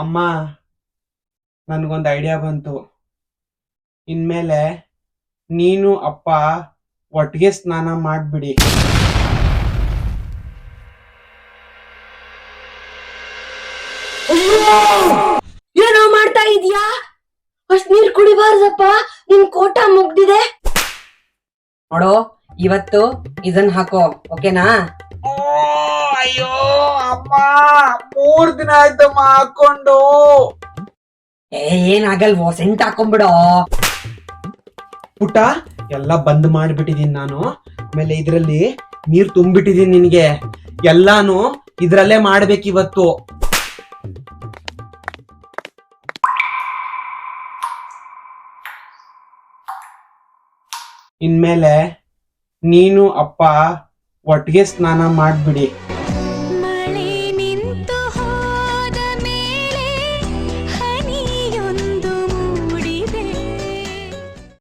ಅಮ್ಮ, ನನ್ಗೊಂದು ಐಡಿಯಾ ಬಂತು. ಇನ್ಮೇಲೆ ನೀನು ಅಪ್ಪ ಒಟ್ಟಿಗೆ ಸ್ನಾನ ಮಾಡ್ಬಿಡಿ. ಏನೋ ಮಾಡ್ತಾ ಇದೀಯಾ? ಅಷ್ಟ್ ನೀರ್ ಕುಡಿಬಾರ್ದಪ್ಪ, ನಿನ್ ಕೋಟ ಮುಗ್ದಿದೆ. ನೋಡು, ಇವತ್ತು ಇದನ್ ಹಾಕೋ, ಓಕೆನಾ? ಅಯ್ಯೋ ಅಮ್ಮ, 3 ದಿನ ಆಯ್ತಮ್ಮ ಹಾಕೊಂಡು. ಏನಾಗಲ್ವೋ, ಸೆಂಟ್ ಹಾಕೊಂಡ್ಬಿಡೋ. ಪುಟ್ಟ, ಎಲ್ಲ ಬಂದ್ ಮಾಡ್ಬಿಟ್ಟಿದೀನಿ ನಾನು. ಆಮೇಲೆ ಇದ್ರಲ್ಲಿ ನೀರ್ ತುಂಬಿಟ್ಟಿದೀನಿ ನಿನ್ಗೆ. ಎಲ್ಲಾನು ಇದ್ರಲ್ಲೇ ಮಾಡ್ಬೇಕಿವತ್ತು. ಇನ್ಮೇಲೆ ನೀನು ಅಪ್ಪ ಒಟ್ಟಿಗೆ ಸ್ನಾನ ಮಾಡ್ಬಿಡಿ.